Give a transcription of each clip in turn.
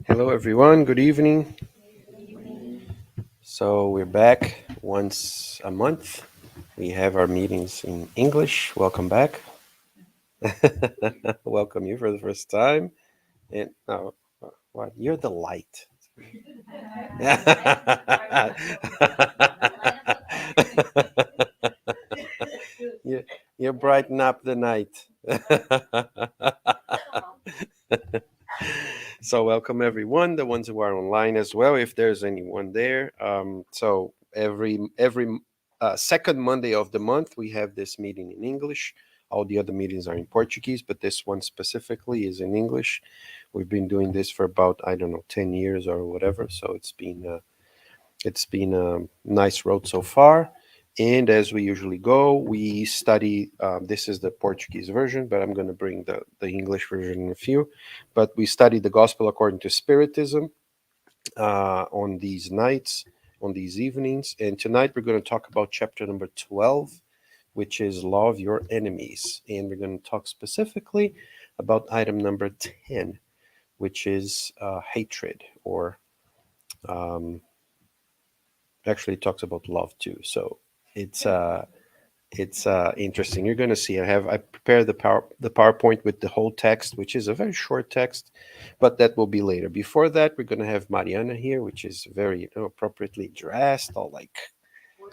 Hello, everyone. Good evening. So we're back once a month. We have our meetings in English. Welcome back. Welcome you for the first time. And oh, what? You're the light. you, you brighten up the night. So welcome everyone, the ones who are online as well, if there's anyone there. So every second Monday of the month, we have this meeting in English. All the other meetings are in Portuguese, but this one specifically is in English. We've been doing this for about, I don't know, 10 years or whatever. So it's been a nice road so far. And as we usually go, we study. This is the Portuguese version, but I'm going to bring the English version in a few. But we study the Gospel according to Spiritism on these nights, on these evenings. And tonight we're going to talk about chapter number 12, which is Love Your Enemies. And we're going to talk specifically about item number 10, which is hatred, or actually it talks about love too. So it's interesting. You're going to see. I prepared the PowerPoint with the whole text, which is a very short text, but that will be later. Before that, we're going to have Mariana here, which is very appropriately dressed, all like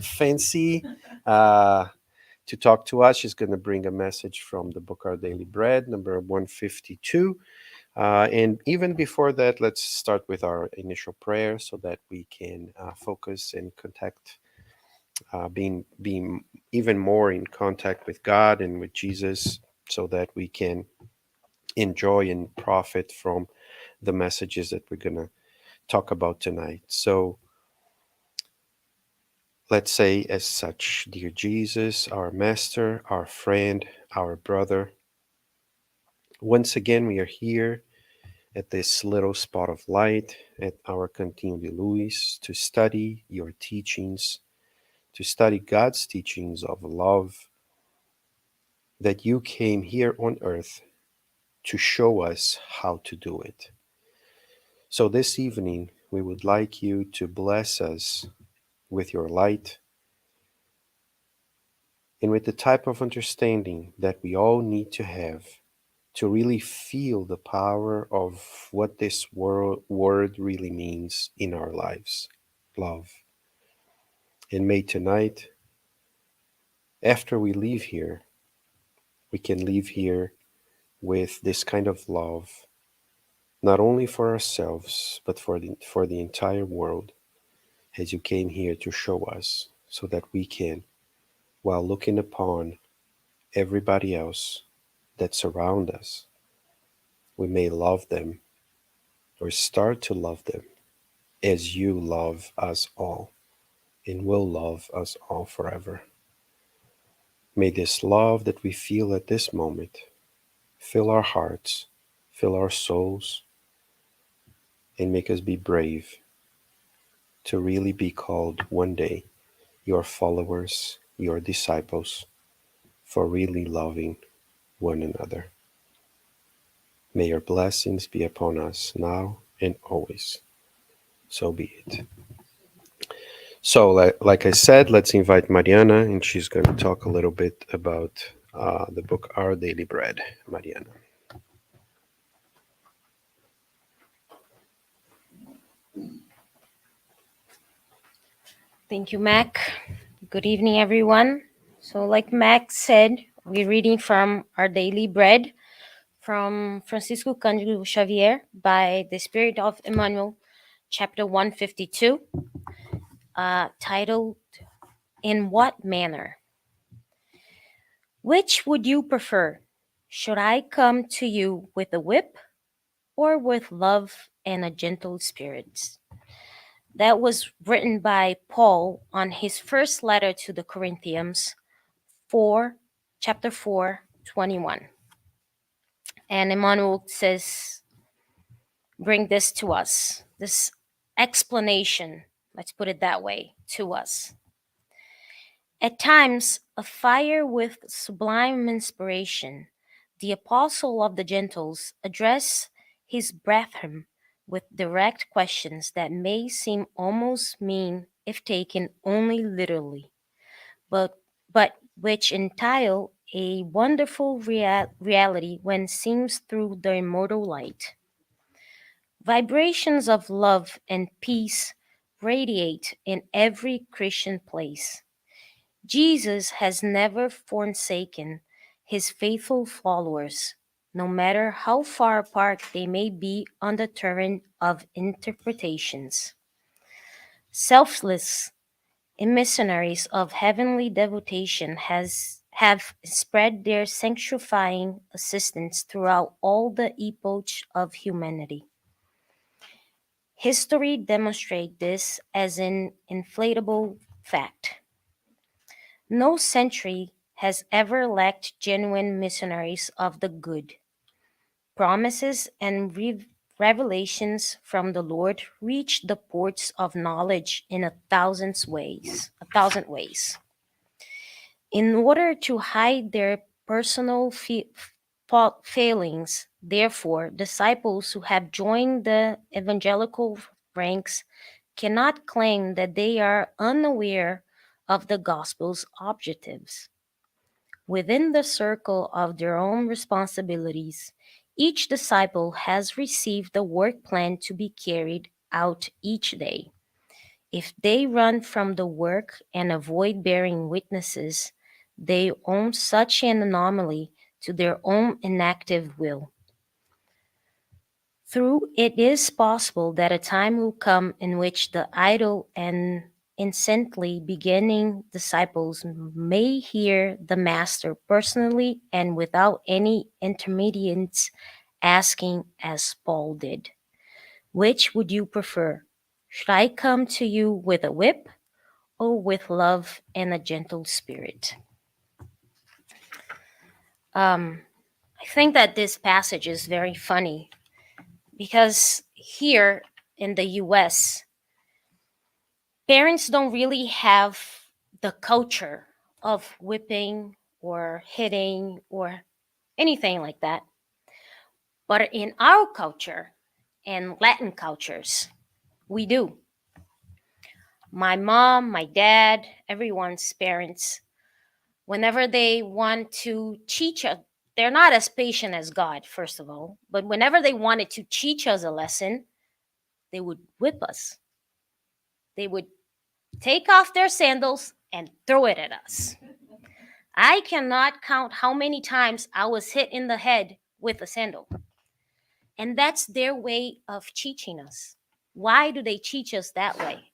fancy, to talk to us. She's going to bring a message from the book Our Daily Bread, number 152. And even before that, let's start with our initial prayer so that we can focus and contact, being even more in contact with God and with Jesus, so that we can enjoy and profit from the messages that we're going to talk about tonight. So let's say as such: Dear Jesus, our Master, our friend, our brother, once again we are here at this little spot of light at our Cantinho de Luz to study your teachings, to study God's teachings of love, that you came here on earth to show us how to do it. So this evening, we would like you to bless us with your light and with the type of understanding that we all need to have to really feel the power of what this word really means in our lives: love. And may tonight, after we leave here, we can leave here with this kind of love, not only for ourselves, but for the entire world, as you came here to show us, so that we can, while looking upon everybody else that surround us, we may love them, or start to love them as you love us all and will love us all forever. May this love that we feel at this moment fill our hearts, fill our souls, and make us be brave to really be called one day your followers, your disciples, for really loving one another. May your blessings be upon us now and always. So be it. So, like I said, let's invite Mariana, and she's going to talk a little bit about the book Our Daily Bread. Mariana. Thank you, Mac. Good evening, everyone. So, like Mac said, we're reading from Our Daily Bread from Francisco Cândido Xavier by the Spirit of Emmanuel, chapter 152, titled, In What Manner? Which would you prefer? Should I come to you with a whip or with love and a gentle spirit? That was written by Paul on his first letter to the Corinthians, chapter 4, 21. And Emmanuel says, bring this to us, this explanation, let's put it that way, to us. At times, a fire with sublime inspiration, the apostle of the Gentiles addressed his brethren with direct questions that may seem almost mean if taken only literally, but, but which entail a wonderful reality when seen through the immortal light. Vibrations of love and peace radiate in every Christian place. Jesus has never forsaken his faithful followers, no matter how far apart they may be on the terrain of interpretations. Selfless emissaries of heavenly devotion have spread their sanctifying assistance throughout all the epochs of humanity. History demonstrates this as an inflatable fact. No century has ever lacked genuine missionaries of the good. Promises and revelations from the Lord reach the ports of knowledge in a thousand ways. In order to hide their personal failings, therefore, disciples who have joined the evangelical ranks cannot claim that they are unaware of the gospel's objectives. Within the circle of their own responsibilities, each disciple has received the work plan to be carried out each day. If they run from the work and avoid bearing witnesses, they own such an anomaly to their own inactive will. Through it is possible that a time will come in which the idle and incessantly beginning disciples may hear the Master personally and without any intermediates, asking as Paul did, "Which would you prefer? Should I come to you with a whip or with love and a gentle spirit?" I think that this passage is very funny because here in the US, parents don't really have the culture of whipping or hitting or anything like that. But in our culture and Latin cultures, we do. My mom, my dad, everyone's parents, whenever they want to teach us, they're not as patient as God, first of all, but whenever they wanted to teach us a lesson, they would whip us. They would take off their sandals and throw it at us. I cannot count how many times I was hit in the head with a sandal. And that's their way of teaching us. Why do they teach us that way?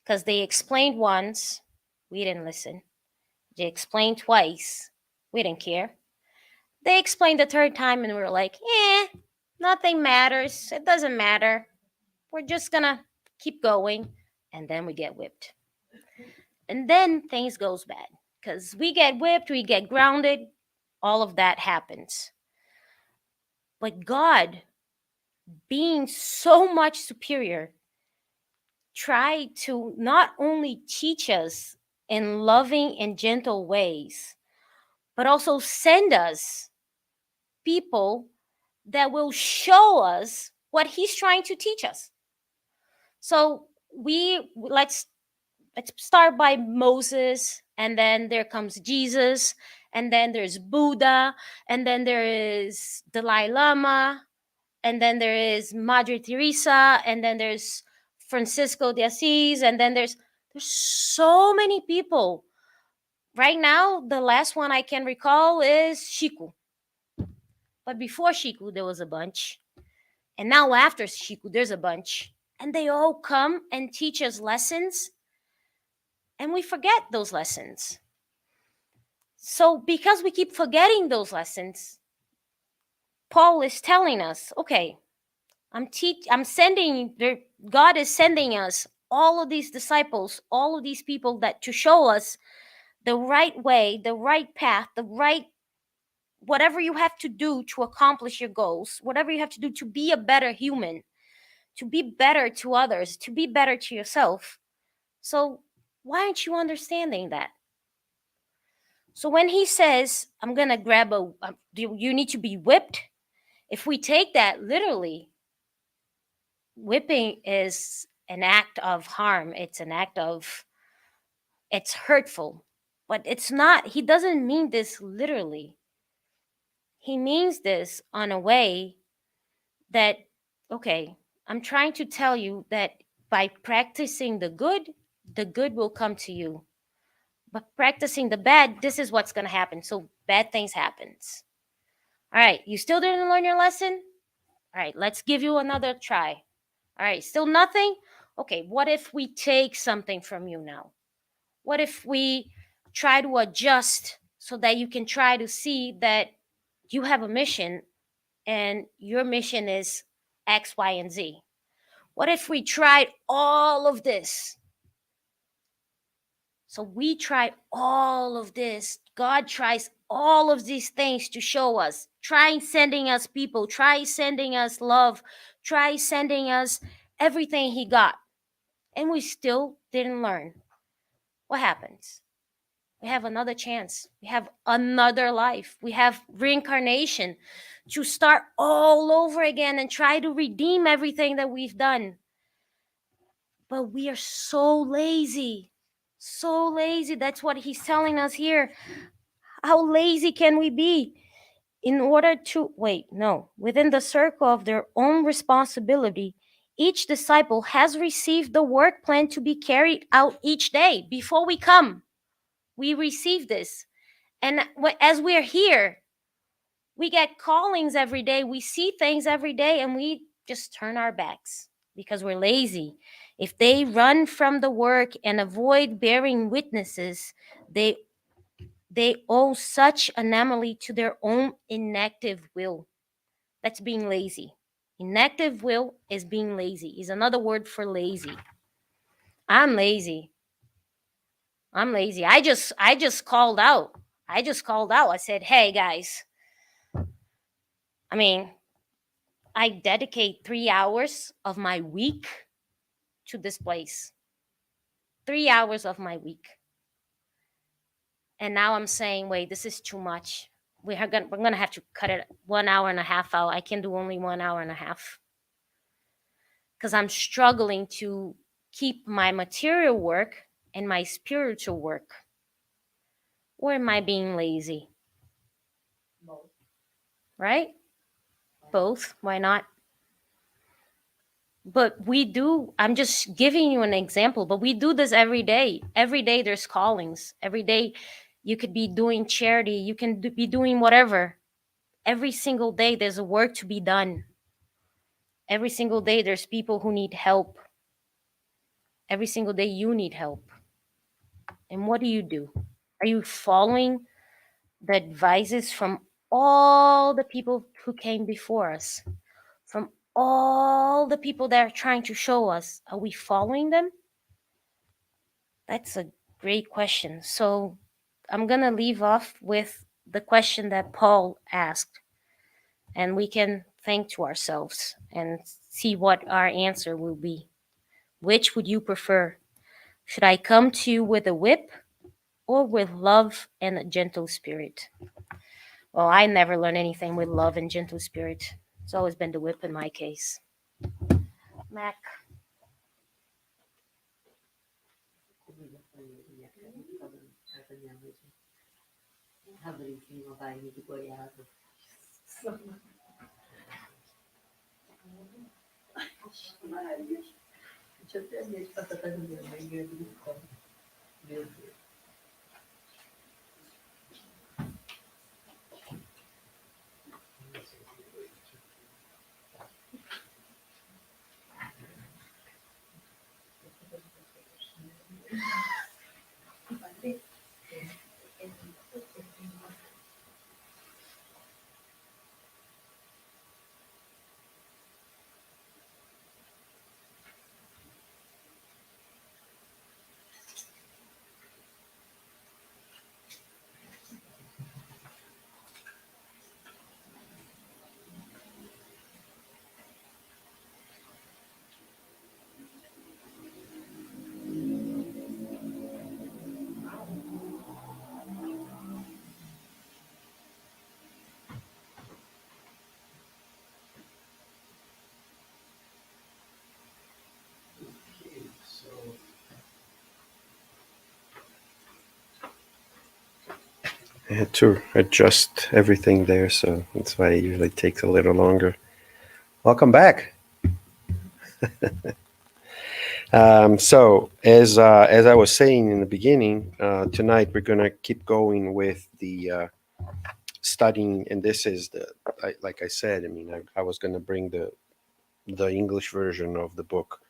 Because they explained once, we didn't listen. They explained twice, we didn't care. They explained the third time and we were like, nothing matters. It doesn't matter. We're just gonna keep going. And then we get whipped. And then things goes bad. Because we get whipped, we get grounded, all of that happens. But God, being so much superior, tried to not only teach us in loving and gentle ways, but also send us people that will show us what he's trying to teach us. So let's start by Moses, and then there comes Jesus, and then there's Buddha, and then there is Dalai Lama, and then there is Madre Teresa, and then there's Francisco de Assis, and then there's so many people. Right now, the last one I can recall is Shiku. But before Shiku, there was a bunch. And now after Shiku, there's a bunch. And they all come and teach us lessons. And we forget those lessons. So because we keep forgetting those lessons, Paul is telling us, okay, God is sending us all of these disciples, all of these people that to show us the right way, the right path, the right whatever you have to do to accomplish your goals, whatever you have to do to be a better human, to be better to others, to be better to yourself. So why aren't you understanding that? So when he says, I'm going to grab you need to be whipped, if we take that literally, whipping is an act of harm. It's hurtful. But it's not, he doesn't mean this literally. He means this on a way that, okay, I'm trying to tell you that by practicing the good will come to you. But practicing the bad, this is what's going to happen. So bad things happens. All right, you still didn't learn your lesson? All right, let's give you another try. All right, still nothing? Okay, what if we take something from you now? What if we try to adjust so that you can try to see that you have a mission and your mission is X, Y, and Z? What if we tried all of this? So we try all of this. God tries all of these things to show us. Try sending us people, try sending us love, try sending us everything He got. And we still didn't learn. What happens? We have another chance. We have another life. We have reincarnation to start all over again and try to redeem everything that we've done. But we are so lazy. So lazy. That's what he's telling us here. How lazy can we be? In order to, within the circle of their own responsibility, each disciple has received the work plan to be carried out each day. Before we come, we receive this. And as we're here, we get callings every day. We see things every day and we just turn our backs because we're lazy. If they run from the work and avoid bearing witnesses, they owe such anomaly to their own inactive will. That's being lazy. Inactive will is being lazy. Is another word for lazy. I'm lazy. I'm lazy. I just called out. I said, "Hey guys, I mean, I dedicate 3 hours of my week to this place. 3 hours of my week. And now I'm saying, wait, this is too much. We're gonna have to cut it 1 hour and a half out. I can do only 1 hour and a half because I'm struggling to keep my material work and my spiritual work. Or am I being lazy? Both. Right? Both. Why not? But we do, I'm just giving you an example, but we do this every day. Every day there's callings. Every day you could be doing charity. You can be doing whatever. Every single day there's a work to be done. Every single day there's people who need help. Every single day you need help. And what do? Are you following the advices from all the people who came before us? From all the people that are trying to show us? Are we following them? That's a great question. So I'm going to leave off with the question that Paul asked, and we can think to ourselves and see what our answer will be. Which would you prefer? Should I come to you with a whip or with love and a gentle spirit? Well, I never learned anything with love and gentle spirit. It's always been the whip in my case. Mac. Deixa eu ter medo de passar pra minha mãe ganhando no colo. Meu Deus. I had to adjust everything there, so that's why it usually takes a little longer. Welcome back. So as I was saying in the beginning, tonight we're gonna keep going with the studying, and this is like I said. I mean, I was gonna bring the English version of the book.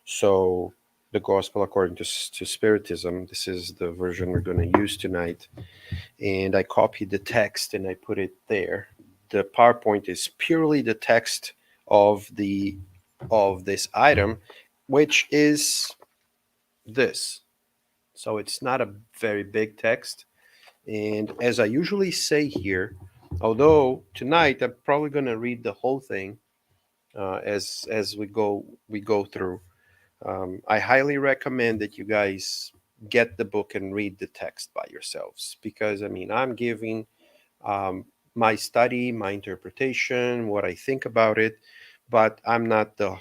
So the Gospel according to Spiritism. This is the version we're gonna use tonight, and I copied the text and I put it there. The PowerPoint is purely the text of the of this item, which is this. So it's not a very big text. And as I usually say here, although tonight I'm probably going to read the whole thing as we go through. I highly recommend that you guys get the book and read the text by yourselves, because I mean I'm giving um, my study, my interpretation, what I think about it, but I'm not the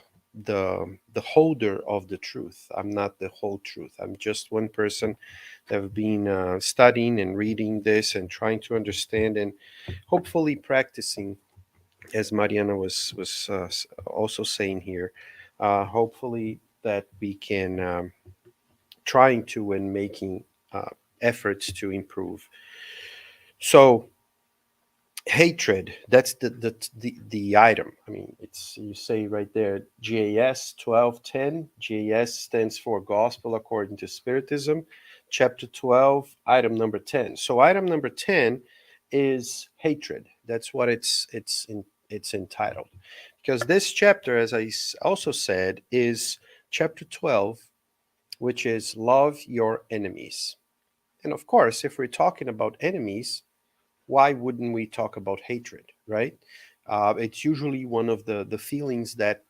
holder of the truth. I'm not the whole truth. I'm just one person that have been studying and reading this and trying to understand and hopefully practicing, as Mariana was also saying here. Hopefully that we can trying to and making efforts to improve. So hatred, that's the item. I mean, it's, you say right there, GAS 1210. GAS stands for Gospel According to Spiritism, chapter 12, item number 10. So item number 10 is hatred. That's what it's entitled, because this chapter, as I also said, is chapter 12, which is love your enemies. And of course, if we're talking about enemies, why wouldn't we talk about hatred, right? It's usually one of the feelings that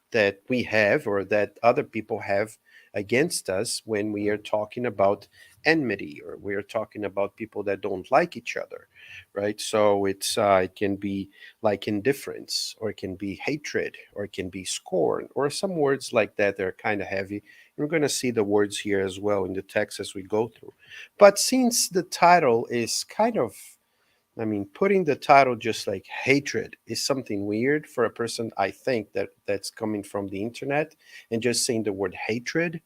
we have or that other people have against us when we are talking about enmity, or we are talking about people that don't like each other, right? So it can be like indifference, or it can be hatred, or it can be scorn, or some words like that. They're kind of heavy. We're going to see the words here as well in the text as we go through. But since the title is kind of, I mean, putting the title just like hatred is something weird for a person, I think, that's coming from the internet, and just saying the word hatred.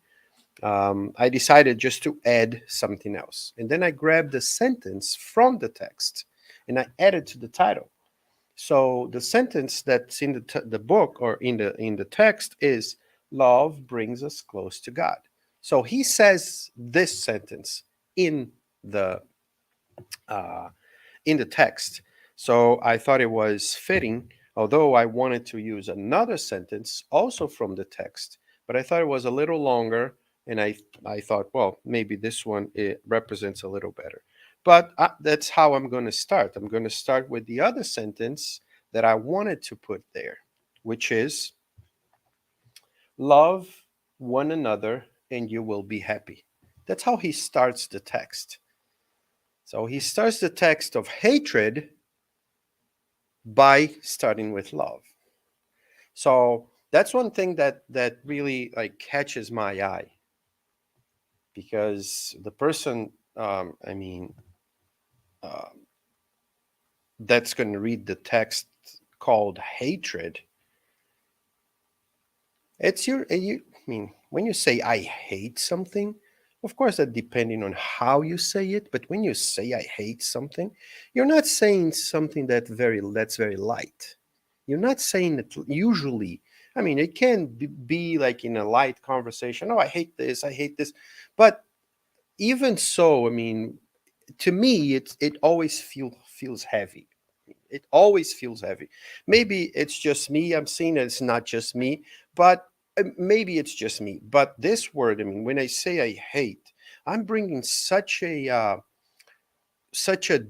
I decided just to add something else. And then I grabbed the sentence from the text and I added to the title. So the sentence that's in the book, or in the text, is love brings us close to God. So he says this sentence in the uh, in the text. So I thought it was fitting, although I wanted to use another sentence also from the text, but I thought it was a little longer, and I thought, well, maybe this one it represents a little better. But that's how I'm going to start. I'm going to start with the other sentence that I wanted to put there, which is love one another and you will be happy. That's how he starts the text. So he starts the text of hatred by starting with love. So that's one thing that really like catches my eye, because the person, I mean, uh, that's going to read the text called hatred. It's I mean, when you say I hate something, of course that depending on how you say it, but when you say I hate something, you're not saying something that's very light. You're not saying it usually. I mean, it can be like in a light conversation. Oh, I hate this. I hate this. But even so, I mean, to me, it always feels heavy. It always feels heavy. Maybe it's just me. I'm seeing it's not just me, but maybe it's just me. But this word, I mean, when I say I hate, I'm bringing such a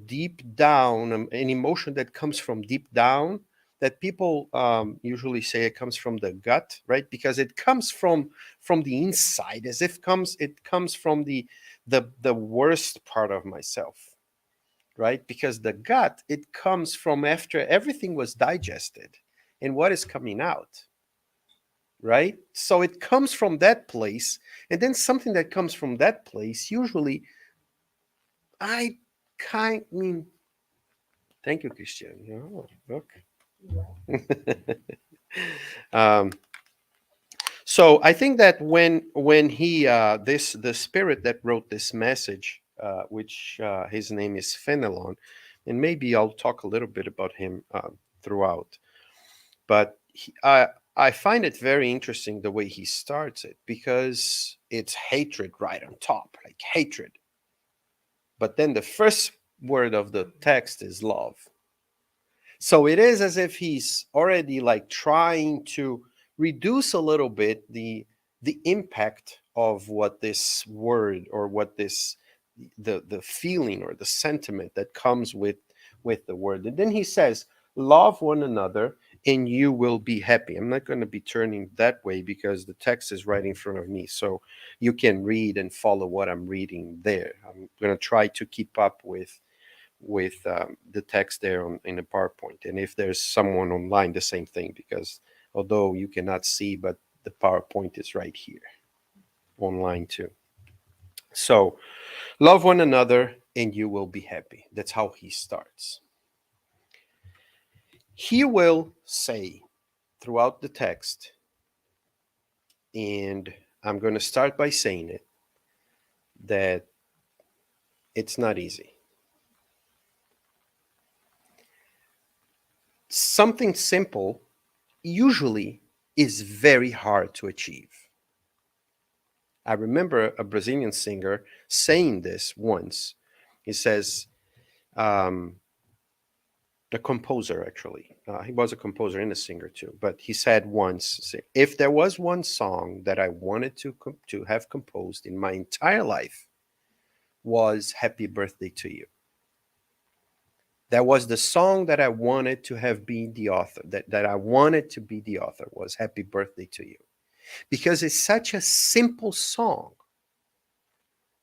deep down, an emotion that comes from deep down, that people usually say it comes from the gut, right? Because it comes from the inside, as if it comes from the worst part of myself, right? Because the gut, it comes from after everything was digested and what is coming out, right? So it comes from that place, and then something that comes from that place usually, I mean, Thank you, Christian. Oh, look. Wow. um, so I think that when he this the spirit that wrote this message, which his name is Fenelon, and maybe I'll talk a little bit about him throughout. But I find it very interesting the way he starts it because it's hatred right on top, like hatred. But then the first word of the text is love. So it is as if he's already like trying to reduce a little bit the impact of what this word or what this the feeling or the sentiment that comes with the word. And then he says, love one another and you will be happy. I'm not going to be turning that way because the text is right in front of me. So you can read and follow what I'm reading there. I'm going to try to keep up with the text there in the PowerPoint. And if there's someone online, the same thing, because although you cannot see, but the PowerPoint is right here online too. So love one another and you will be happy. That's how he starts. He will say throughout the text, and I'm going to start by saying it, that it's not easy. Something simple usually is very hard to achieve. I remember a Brazilian singer saying this once. He says, um, a composer actually. He was a composer and a singer too. But he said once, if there was one song that I wanted to have composed in my entire life, was "Happy Birthday to You." That was the song that I wanted to have been the author. That I wanted to be the author was "Happy Birthday to You," because it's such a simple song.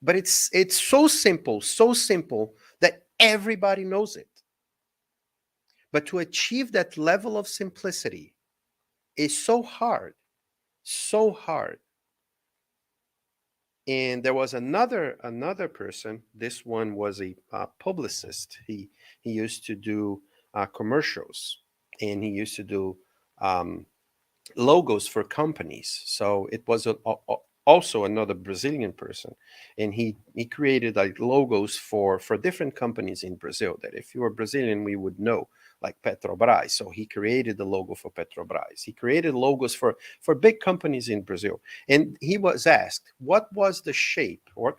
But it's so simple that everybody knows it. But to achieve that level of simplicity is so hard, so hard. And there was another person. This one was a publicist. He used to do commercials, and he used to do um, logos for companies. So it was also another Brazilian person, and he created like logos for different companies in Brazil. That if you were Brazilian, we would know, like Petrobras. So he created the logo for Petrobras. He created logos for big companies in Brazil, and he was asked what was the shape or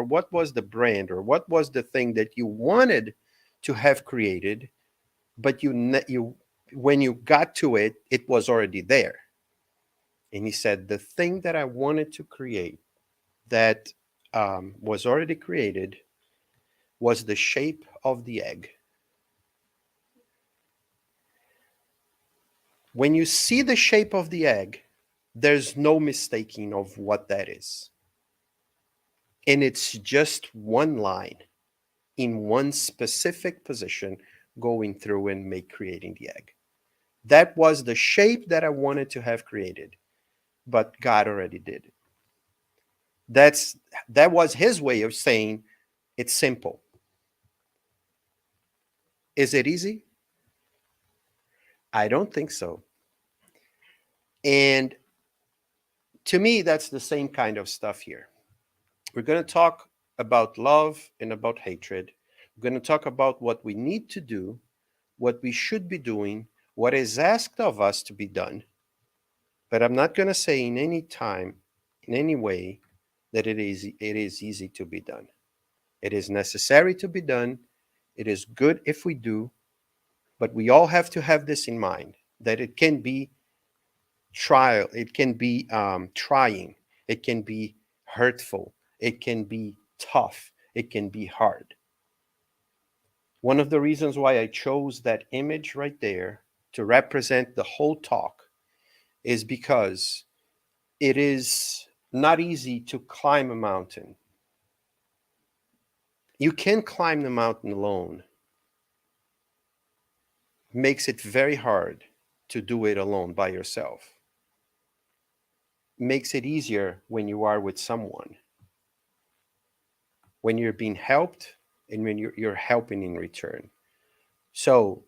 what was the brand or what was the thing that you wanted to have created, but you when you got to it, it was already there. And he said, the thing that I wanted to create that was already created was the shape of the egg. When you see the shape of the egg, there's no mistaking of what that is. And it's just one line in one specific position going through and creating the egg. That was the shape that I wanted to have created, but God already did it. That's that was his way of saying it's simple. Is it easy? I don't think so. And to me, that's the same kind of stuff here. We're going to talk about love and about hatred. We're going to talk about what we need to do, what we should be doing, what is asked of us to be done. But I'm not going to say in any time, in any way, that it is easy to be done. It is necessary to be done. It is good if we do, but we all have to have this in mind that it can be trial, it can be trying, it can be hurtful, it can be tough, it can be hard. One of the reasons why I chose that image right there to represent the whole talk is because it is not easy to climb a mountain. You can climb the mountain alone. It makes it very hard to do it alone by yourself. It makes it easier when you are with someone, when you're being helped and when you're helping in return. So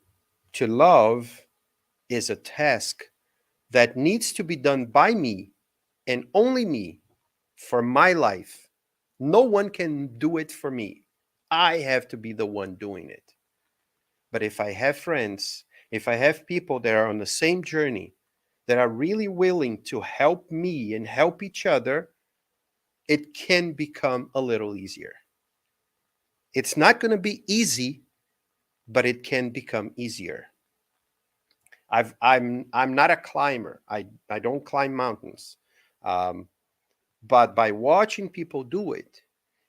to love is a task that needs to be done by me and only me for my life. No one can do it for me. I have to be the one doing it. But if I have friends, if I have people that are on the same journey, that are really willing to help me and help each other, it can become a little easier. It's not going to be easy, but it can become easier. I'm not a climber. I don't climb mountains. Um, but by watching people do it,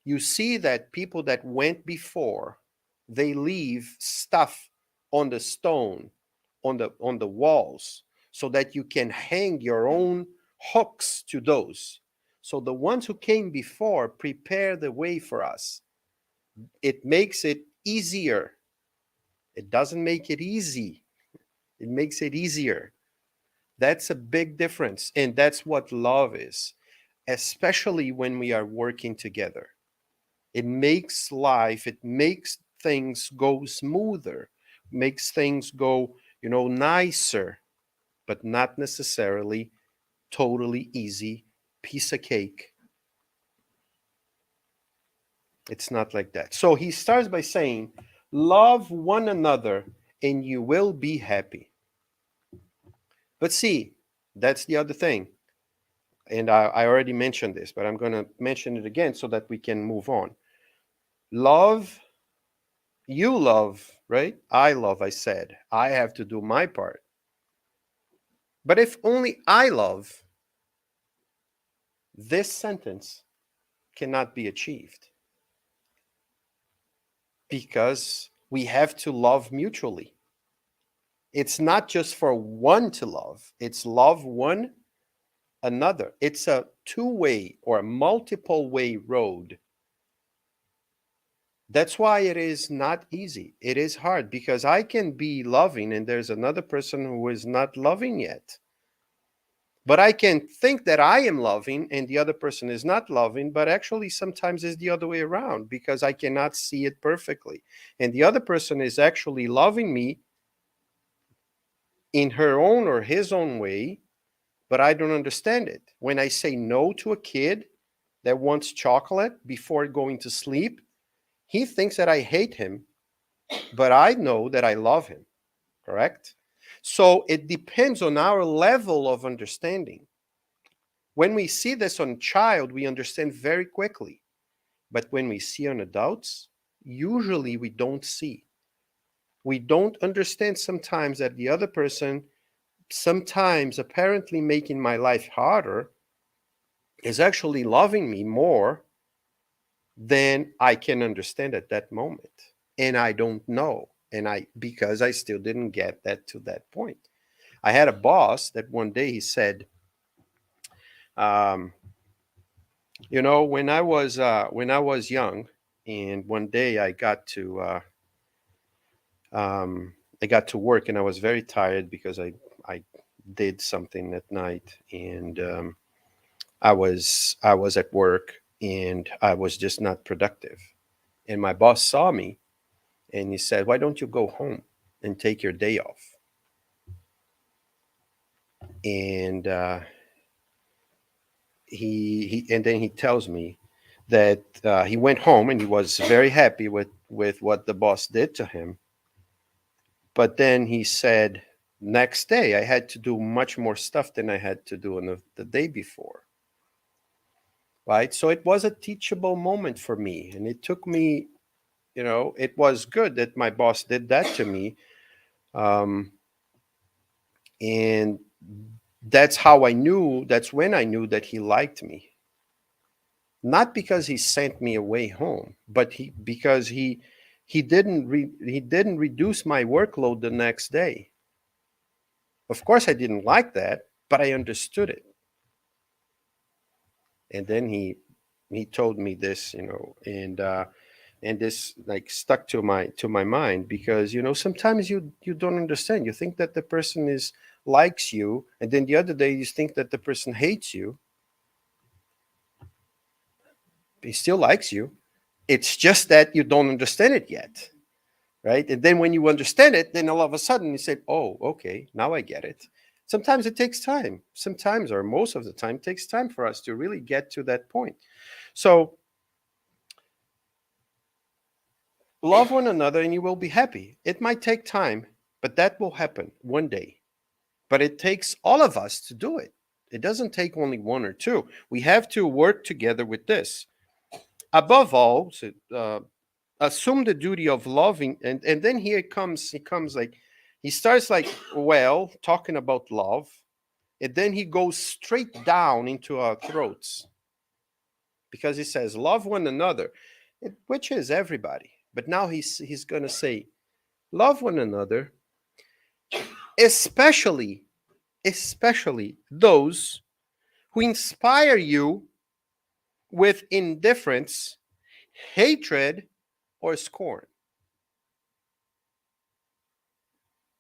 you see that people that went before, they leave stuff on the stone, on the walls, so that you can hang your own hooks to those. So the ones who came before prepare the way for us. It makes it easier. It doesn't make it easy. It makes it easier. That's a big difference. And that's what love is, especially when we are working together. It makes life, it makes things go smoother, makes things go, nicer, but not necessarily totally easy, piece of cake. It's not like that. So he starts by saying, love one another and you will be happy. But see, that's the other thing. And I already mentioned this, but I'm going to mention it again so that we can move on. Love, you love, right? I love, I said. I have to do my part. But if only I love, this sentence cannot be achieved because we have to love mutually. It's not just for one to love, it's love one another. It's a two-way or a multiple way road. That's why it is not easy. It is hard because I can be loving and there's another person who is not loving yet. But I can think that I am loving and the other person is not loving, but actually sometimes it's the other way around because I cannot see it perfectly. And the other person is actually loving me in her own or his own way, but I don't understand it. When I say no to a kid that wants chocolate before going to sleep, he thinks that I hate him, but I know that I love him, correct? So it depends on our level of understanding. When we see this on child, we understand very quickly. But when we see on adults, usually we don't see. We don't understand sometimes that the other person, sometimes apparently making my life harder, is actually loving me more than I can understand at that moment. And I don't know. And because I still didn't get that to that point. I had a boss that one day he said, um, when I was young, and one day um, I got to work, and I was very tired because I did something at night, and I was at work, and I was just not productive. And my boss saw me, and he said, "Why don't you go home and take your day off?" And he and then he tells me that he went home and he was very happy with what the boss did to him. But then he said, next day I had to do much more stuff than I had to do on the day before. Right. So it was a teachable moment for me. And it took me, it was good that my boss did that to me. Um, and that's when I knew that he liked me. Not because he sent me away home, but because he didn't reduce my workload the next day. Of course, I didn't like that, but I understood it. And then he told me this, and this like stuck to my mind because sometimes you don't understand. You think that the person is likes you, and then the other day you think that the person hates you. He still likes you. It's just that you don't understand it yet, right? And then when you understand it, then all of a sudden you say, oh, okay, now I get it. Sometimes it takes time. Sometimes, or most of the time, it takes time for us to really get to that point. So love one another and you will be happy. It might take time, but that will happen one day. But it takes all of us to do it. It doesn't take only one or two. We have to work together with this. Above all, assume the duty of loving, and then here it comes. He comes like he starts like well talking about love, and then he goes straight down into our throats because he says love one another, which is everybody. But now he's going to say love one another, especially those who inspire you with indifference, hatred, or scorn.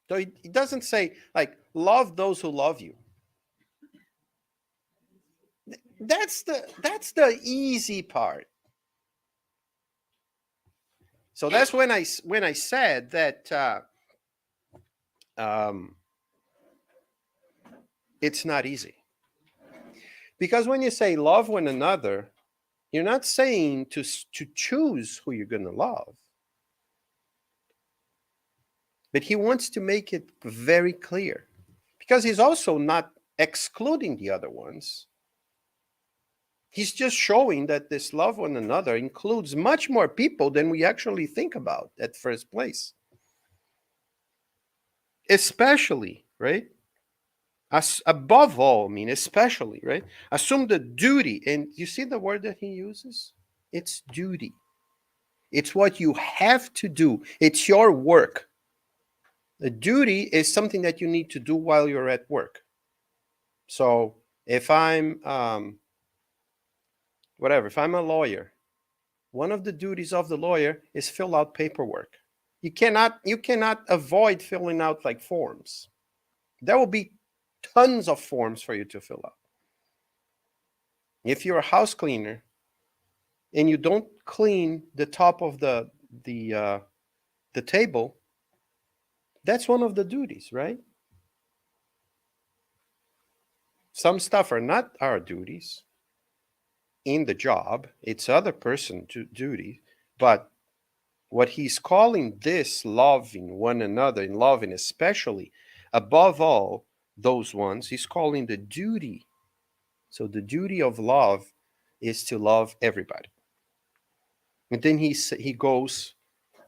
So it doesn't say like love those who love you. That's the easy part. So that's when I said that um, it's not easy, because when you say love one another, you're not saying to choose who you're going to love, but he wants to make it very clear, because he's also not excluding the other ones. He's just showing that this love one another includes much more people than we actually think about at first place. Especially, right? As above all, I mean, especially, right? Assume the duty, and you see the word that he uses? It's duty. It's what you have to do. It's your work. A duty is something that you need to do while you're at work. So if I'm whatever, if I'm a lawyer, one of the duties of the lawyer is fill out paperwork. You cannot avoid filling out like forms. There will be tons of forms for you to fill out. If you're a house cleaner and you don't clean the top of the table, that's one of the duties, right? Some stuff are not our duties in the job; it's other person duty. But what he's calling this loving one another and loving especially above all those ones, he's calling the duty. So the duty of love is to love everybody. And then he goes,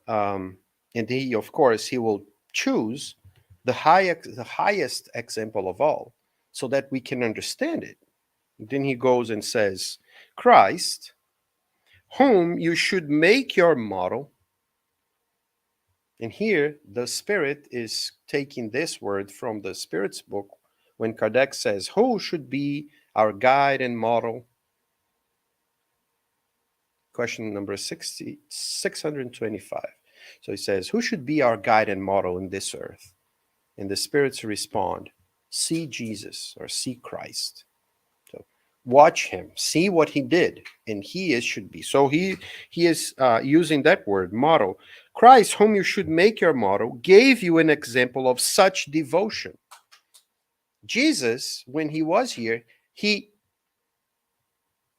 um, and he of course he will choose the highest example of all, so that we can understand it. And then he goes and says, Christ, whom you should make your model. And here the Spirit is taking this word from the Spirit's book when Kardec says, who should be our guide and model? Question number 625. So he says, who should be our guide and model in this earth? And the spirits respond, see Jesus, or see Christ. So watch him, see what he did, and he is should be. So he is using that word, model. Christ, whom you should make your model, gave you an example of such devotion. Jesus, when he was here, he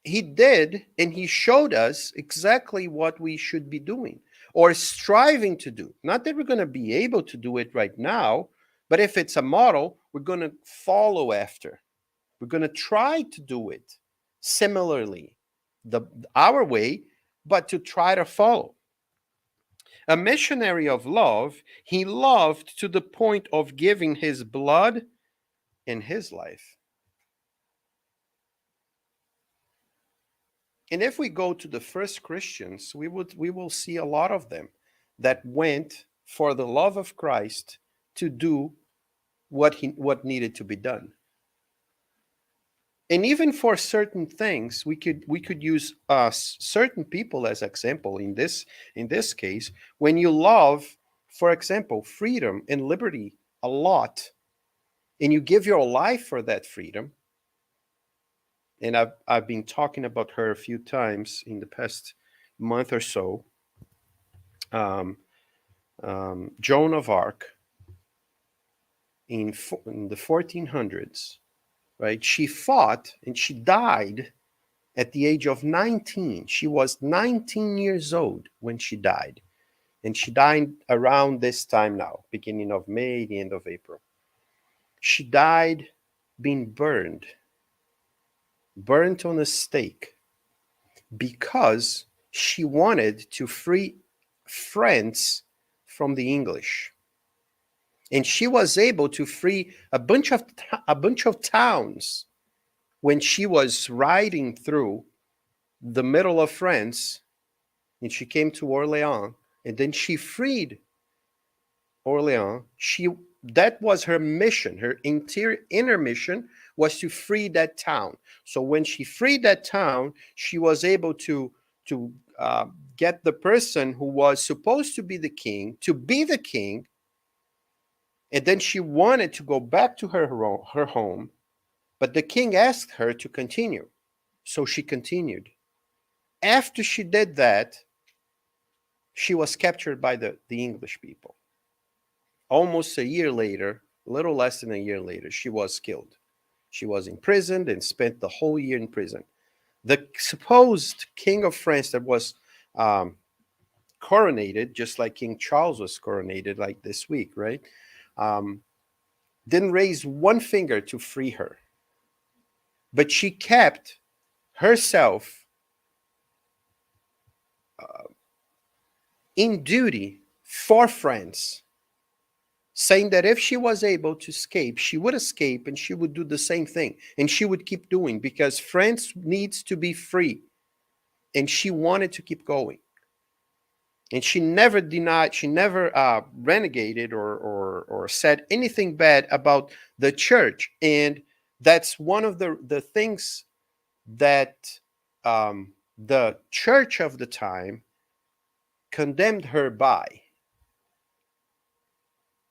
did, and he showed us exactly what we should be doing or striving to do. Not that we're going to be able to do it right now, but if it's a model, we're going to follow after. We're going to try to do it similarly, our way, but to try to follow. A missionary of love, he loved to the point of giving his blood and his life. And if we go to the first Christians, we will see a lot of them that went for the love of Christ to do what needed to be done. And even for certain things, we could use certain people as example in this case. When you love, for example, freedom and liberty a lot, and you give your life for that freedom, and I've been talking about her a few times in the past month or so. Um, Joan of Arc in the 1400s, right? She fought and she died at the age of 19. She was 19 years old when she died. And she died around this time now, beginning of May, the end of April. She died being burnt on a stake, because she wanted to free France from the English. And she was able to free a bunch of towns when she was riding through the middle of France, and she came to Orleans, and then she freed Orleans. That was her mission. Her inner mission was to free that town. So when she freed that town, she was able to get the person who was supposed to be the king to be the king, and then she wanted to go back to her home, but the king asked her to continue, so she continued. After she did that, she was captured by the English people. Almost a year later, a little less than a year later, she was killed. She was imprisoned and spent the whole year in prison. The supposed king of France that was um, coronated, just like King Charles was coronated, like this week, right? Um, didn't raise one finger to free her, but she kept herself in duty for France, saying that if she was able to escape, she would escape and she would do the same thing. And she would keep doing, because France needs to be free. And she wanted to keep going. And she never denied, she never renegated or said anything bad about the church. And that's one of the things that the church of the time condemned her by.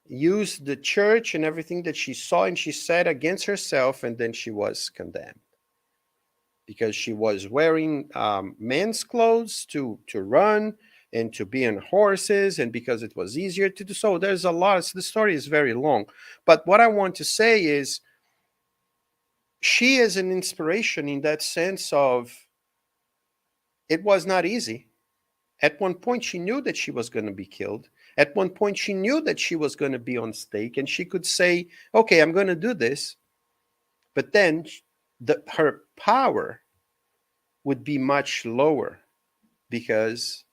Used the church and everything that she saw and she said against herself, and then she was condemned because she was wearing men's clothes to run and to be on horses, and because it was easier to do so. There's a lot. So the story is very long, but what I want to say is she is an inspiration in that sense of it was not easy. At one point, she knew that she was going to be killed. At one point, she knew that she was going to be on stake, and she could say, okay, I'm going to do this. But then her power would be much lower, because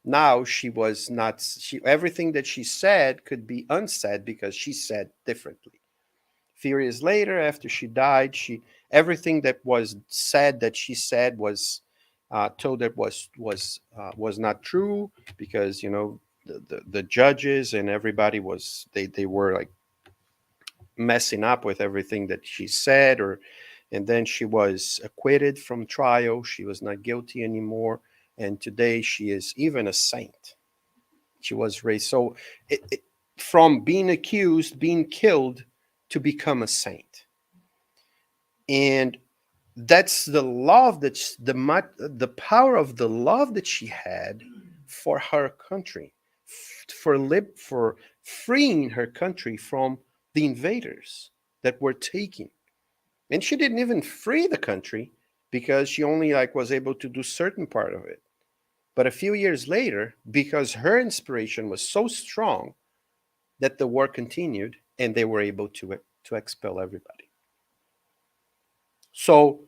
now she was not, everything that she said could be unsaid because she said differently. Few years later, after she died, everything that was said that she said was told that was not true, because the judges and everybody they were like messing up with everything that she said, and then she was acquitted from trial. She was not guilty anymore, and today she is even a saint. She was raised so from being accused, being killed, to become a saint. And that's the love the power of the love that she had for her country, for freeing her country from the invaders that were taking. And she didn't even free the country, because she only was able to do certain part of it. But a few years later, because her inspiration was so strong, that the war continued and they were able to expel everybody. So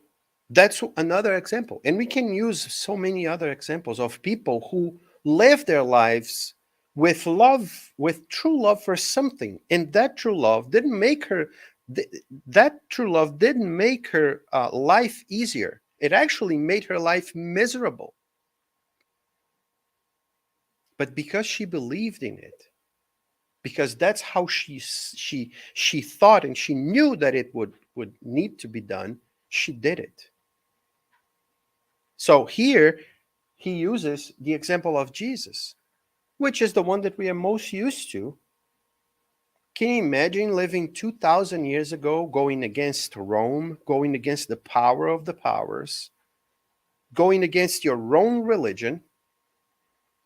that's another example. And we can use so many other examples of people who live their lives with love, with true love for something. And that true love didn't make her, life easier. It actually made her life miserable. But because she believed in it, because that's how she thought, and she knew that it would need to be done, she did it. So here he uses the example of Jesus, which is the one that we are most used to. Can you imagine living 2,000 years ago, going against Rome, going against the power of the powers, going against your own religion,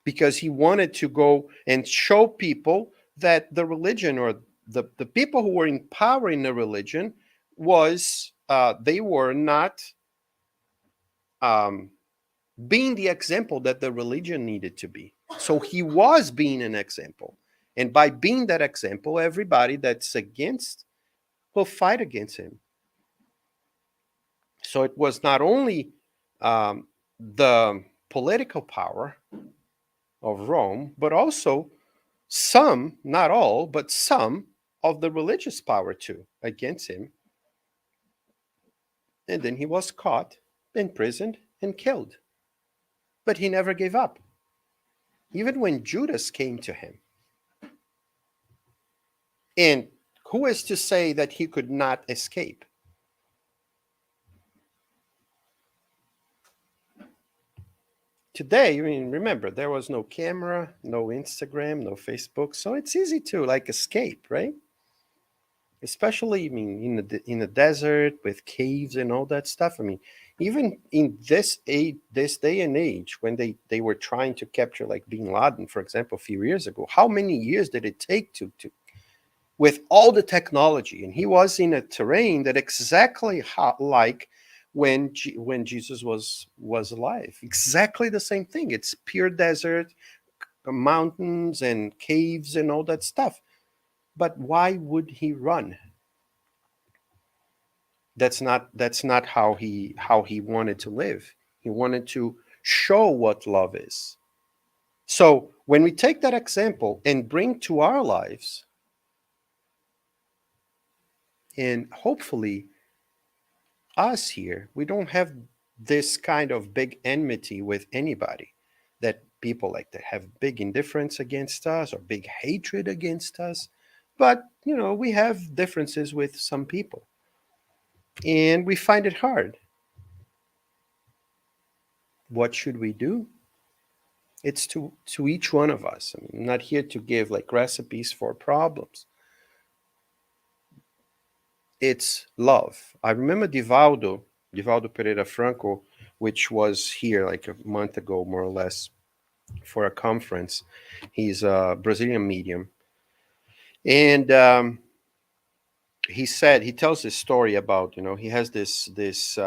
because he wanted to go and show people that the religion, or the people who were in power in the religion, was they were not um, being the example that the religion needed to be. So he was being an example. And by being that example, everybody that's against will fight against him. So it was not only the political power of Rome, but also some, not all, but some of the religious power too against him. And then he was caught, imprisoned, and killed. But he never gave up. Even when Judas came to him. And who is to say that he could not escape? Today, I mean, remember, there was no camera, no Instagram, no Facebook, so it's easy to like escape, right? Especially, I mean, in the desert with caves and all that stuff. I mean, even in this day and age, when they were trying to capture like Bin Laden, for example, a few years ago, how many years did it take to with all the technology? And he was in a terrain that exactly like when Jesus was alive, exactly the same thing. It's pure desert, mountains and caves and all that stuff. But why would he run? That's not how he wanted to live. He wanted to show what love is. So when we take that example and bring to our lives, and hopefully us here, we don't have this kind of big enmity with anybody, that people like that have big indifference against us or big hatred against us. But we have differences with some people, and we find it hard. What should we do? It's to each one of us. I mean, I'm not here to give like recipes for problems. It's love. I remember Divaldo Pereira Franco, which was here like a month ago, more or less, for a conference. He's a Brazilian medium, and he tells this story about, he has this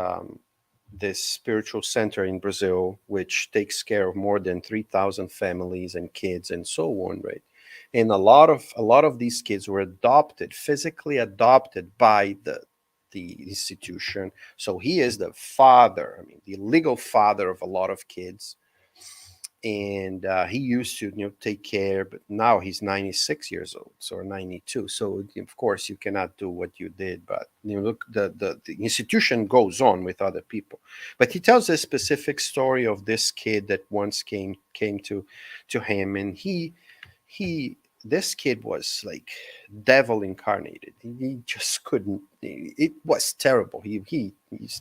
spiritual center in Brazil, which takes care of more than 3,000 families and kids and so on, right? And a lot of these kids were adopted, physically adopted by the institution. So he is the father, I mean, the legal father of a lot of kids. And he used to take care, but now he's 96 years old, so, or 92. So of course you cannot do what you did, but look, the institution goes on with other people. But he tells a specific story of this kid that once came to him, and he this kid was like devil incarnated. He just couldn't. It was terrible. He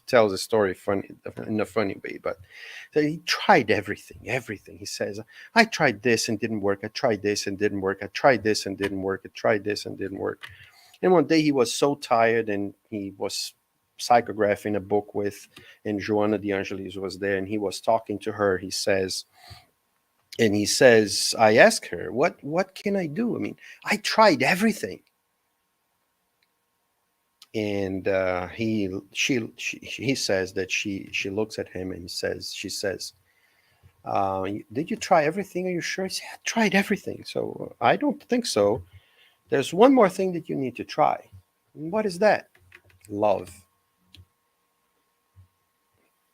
tells a story funny, in a funny way, but so he tried everything. He says, I tried this and didn't work. I tried this and didn't work. I tried this and didn't work. I tried this and didn't work. And one day he was so tired, and he was psychographing a book with, and Joanna de Angelis was there, and he was talking to her. He says, I asked her, what can I do? I mean, I tried everything. And he says that she looks at him and she says, did you try everything? Are you sure? He said, I tried everything. So I don't think so. There's one more thing that you need to try. And what is that? Love.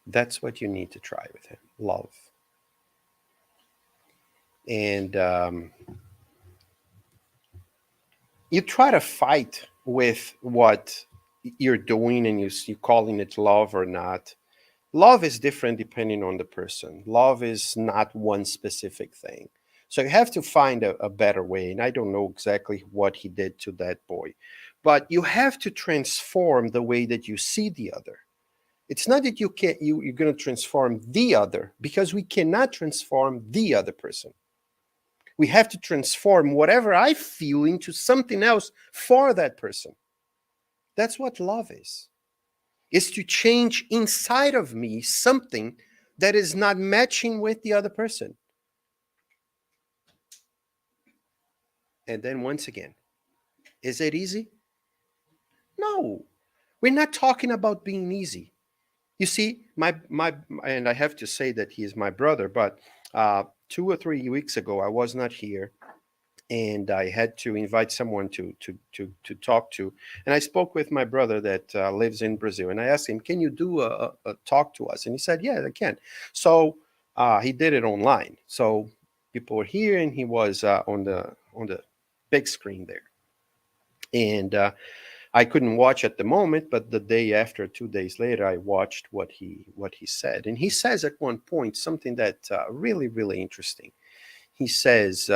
That's what you need to try with him. Love. And you try to fight with what you're doing, and you calling it love or not. Love is different depending on the person. Love is not one specific thing. So you have to find a better way. And I don't know exactly what he did to that boy, but you have to transform the way that you see the other. It's not that you're going to transform the other, because we cannot transform the other person. We have to transform whatever I feel into something else for that person. That's what love is to change inside of me something that is not matching with the other person. And then once again, is it easy? No. We're not talking about being easy. You see, and I have to say that he is my brother, but 2 or 3 weeks ago, I was not here, and I had to invite someone to talk to. And I spoke with my brother that lives in Brazil, and I asked him, "Can you do a talk to us?" And he said, "Yeah, I can." So he did it online. So people were here, and he was on the big screen there. And I couldn't watch at the moment, but the day after, 2 days later, I watched what he said, and he says at one point something that really really interesting. He says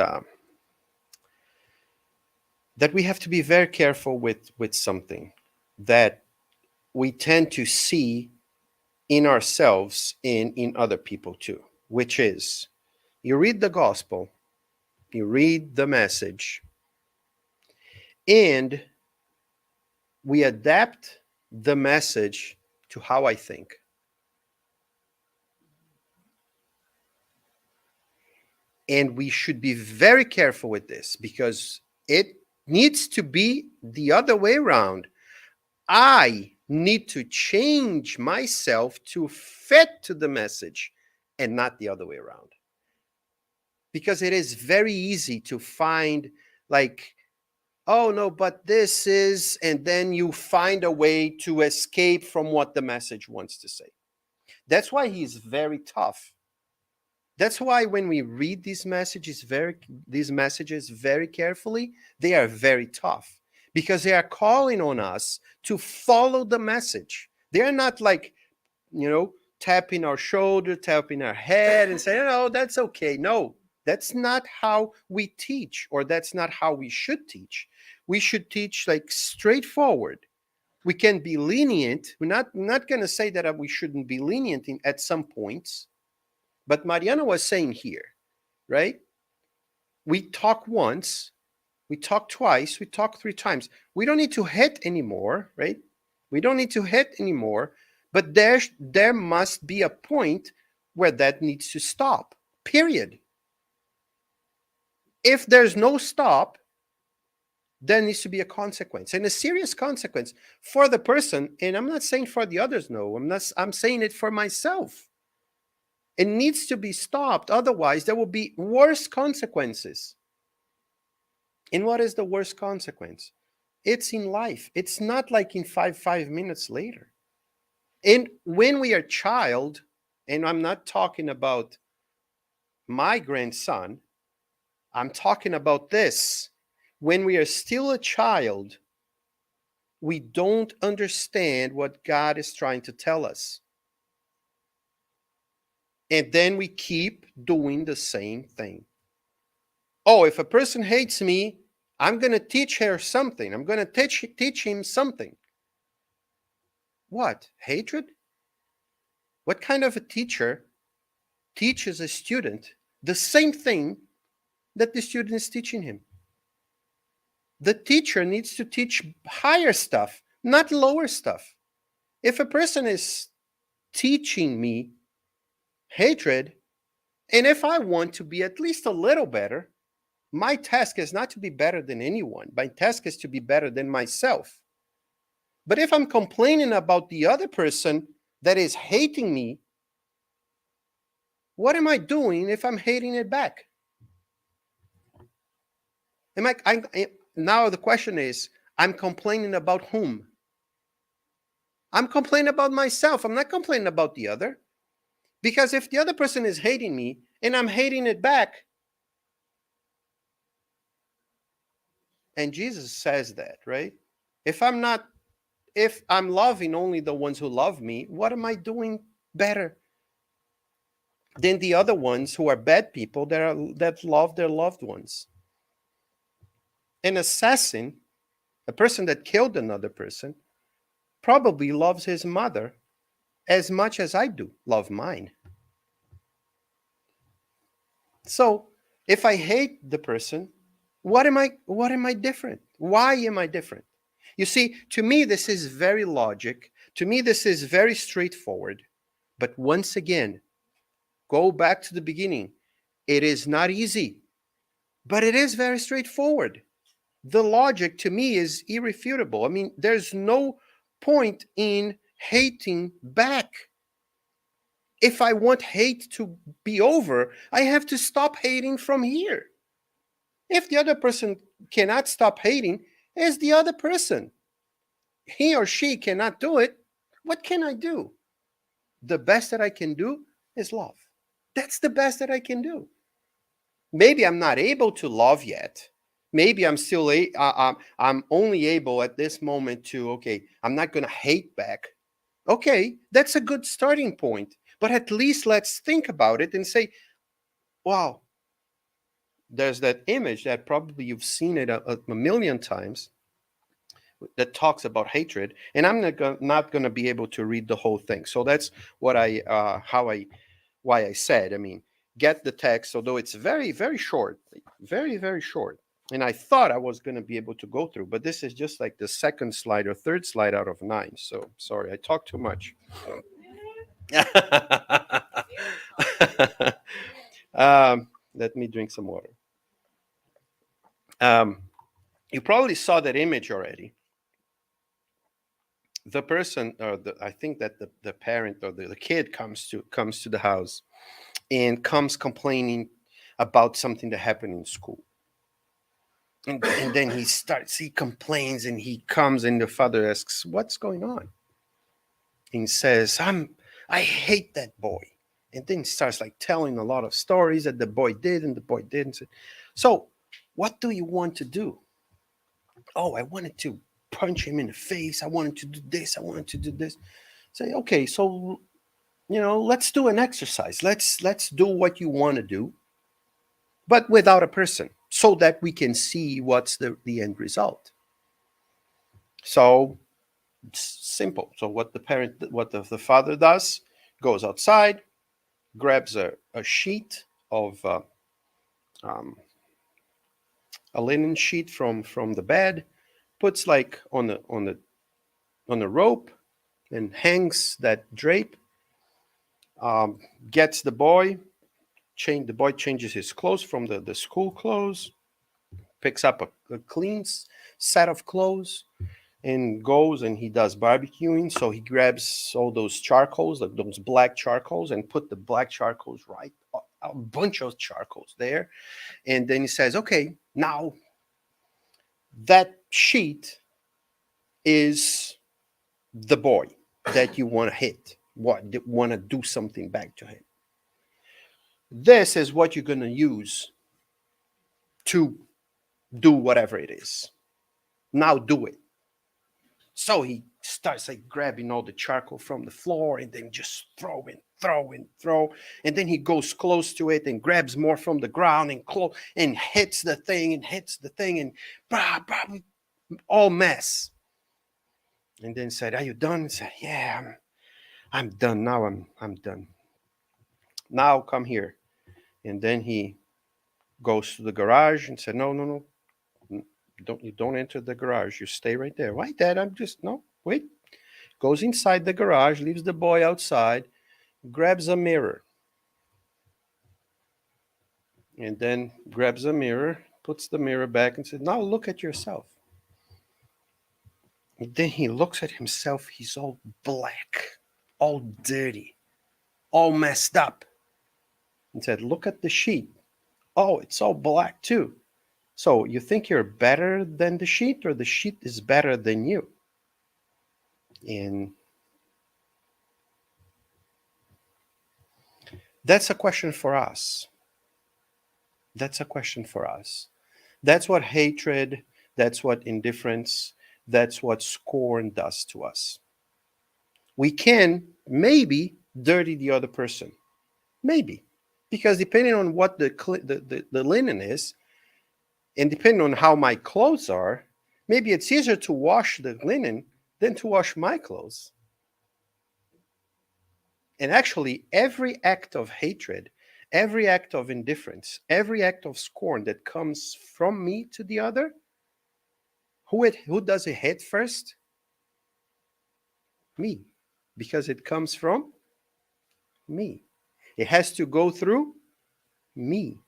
that we have to be very careful with something that we tend to see in ourselves and in other people too, which is you read the gospel, you read the message, and we adapt the message to how I think. And we should be very careful with this because it needs to be the other way around. I need to change myself to fit to the message and not the other way around. Because it is very easy to find, like, oh no, but this is, and then you find a way to escape from what the message wants to say. That's why he's very tough. That's why when we read these messages very carefully, they are very tough because they are calling on us to follow the message. They're not like, tapping our shoulder, tapping our head and saying, "Oh, that's okay." No, that's not how we teach, or that's not how we should teach. We should teach like straightforward. We can be lenient. We're not going to say that we shouldn't be lenient at some points. But Mariana was saying here, right? We talk once, we talk twice, we talk 3 times. We don't need to hit anymore, right? We don't need to hit anymore, but there must be a point where that needs to stop, period. If there's no stop, there needs to be a consequence, and a serious consequence for the person. And I'm not saying for the others, no. I'm saying it for myself. It needs to be stopped. Otherwise, there will be worse consequences. And what is the worst consequence? It's in life. It's not like in 5 minutes later. And when we are child, and I'm not talking about my grandson, I'm talking about this. When we are still a child, we don't understand what God is trying to tell us. And then we keep doing the same thing. Oh, if a person hates me, I'm going to teach her something. I'm going to teach him something. What? Hatred? What kind of a teacher teaches a student the same thing that the student is teaching him? The teacher needs to teach higher stuff, not lower stuff. If a person is teaching me hatred, and if I want to be at least a little better, my task is not to be better than anyone. My task is to be better than myself. But if I'm complaining about the other person that is hating me, what am I doing if I'm hating it back? Now the question is, I'm complaining about whom? I'm complaining about myself. I'm not complaining about the other. Because if the other person is hating me and I'm hating it back, and Jesus says that, right? If I'm loving only the ones who love me, what am I doing better than the other ones who are bad people that love their loved ones? An assassin, a person that killed another person, probably loves his mother as much as I do love mine. So if I hate the person, what am I different? Why am I different? You see, to me, this is very logic. To me, this is very straightforward. But once again, go back to the beginning. It is not easy. But it is very straightforward. The logic to me is irrefutable. I mean, there's no point in hating back. If I want hate to be over, I have to stop hating from here. If the other person cannot stop hating, it's the other person. He or she cannot do it. What can I do? The best that I can do is love. That's the best that I can do. Maybe I'm not able to love yet. Maybe I'm only able at this moment to, okay, I'm not going to hate back. Okay, that's a good starting point. But at least let's think about it and say, wow, there's that image that probably you've seen it a million times that talks about hatred, and I'm not going to be able to read the whole thing. So that's what why I said, I mean, get the text, although it's very, very short, very, very short. And I thought I was going to be able to go through, but this is just like the second slide or third slide out of 9. So sorry, I talked too much. Let me drink some water. Um, you probably saw that image already. The person, or I think that the parent or the kid comes to the house and comes complaining about something that happened in school. And then he complains, and he comes, and the father asks, what's going on? And he says, I hate that boy. And then he starts like telling a lot of stories that the boy did and the boy didn't. So what do you want to do? Oh, I wanted to punch him in the face. I wanted to do this. I wanted to do this. Say, okay, so let's do an exercise. Let's do what you want to do, but without a person, so that we can see what's the end result. So it's simple. So what the father does, goes outside, grabs a sheet of um, a linen sheet from the bed, puts like on a rope, and hangs that drape. Um, Gets the boy. The boy changes his clothes from the school clothes, picks up a clean set of clothes, and goes and he does barbecuing. So he grabs all those charcoals, like those black charcoals, and put the black charcoals right, a bunch of charcoals there. And then he says, okay, now that sheet is the boy that you want to hit, want to do something back to him. This is what you're going to use to do whatever it is. Now do it. So he starts like grabbing all the charcoal from the floor and then just throw and throw and throw. And then he goes close to it and grabs more from the ground and hits the thing and blah, blah, all mess. And then said, are you done? And said, yeah, I'm done. Now I'm done. Now come here. And then he goes to the garage and said, no. You don't enter the garage. You stay right there. Why, Dad? No, wait. Goes inside the garage, leaves the boy outside, grabs a mirror. And then grabs a mirror, puts the mirror back and says, now look at yourself. And then he looks at himself. He's all black, all dirty, all messed up. And said, look at the sheet. Oh, it's all black too. So you think you're better than the sheet, or the sheet is better than you? And that's a question for us. That's a question for us. That's what hatred, that's what indifference, that's what scorn does to us. We can maybe dirty the other person. Maybe. Because depending on what the linen is, and depending on how my clothes are, maybe it's easier to wash the linen than to wash my clothes. And actually, every act of hatred, every act of indifference, every act of scorn that comes from me to the other, who does it hit first? Me. Because it comes from me. It has to go through me.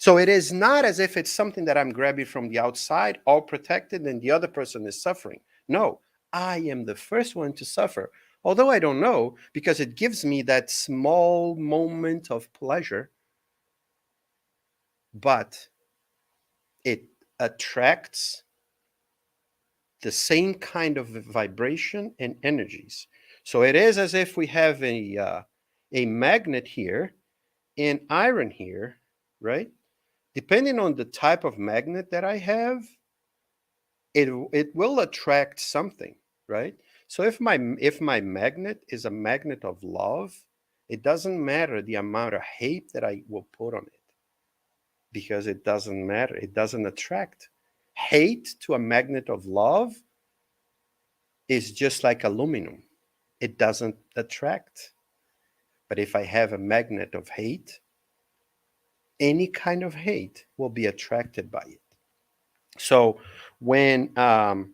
So it is not as if it's something that I'm grabbing from the outside, all protected, and the other person is suffering. No, I am the first one to suffer. Although I don't know, because it gives me that small moment of pleasure, but it attracts the same kind of vibration and energies. So it is as if we have a magnet here and iron here, right? Depending on the type of magnet that I have, it will attract something, right? So if my magnet is a magnet of love, it doesn't matter the amount of hate that I will put on it, because it doesn't matter. It doesn't attract. Hate to a magnet of love is just like aluminum. It doesn't attract. But if I have a magnet of hate, any kind of hate will be attracted by it. So when um,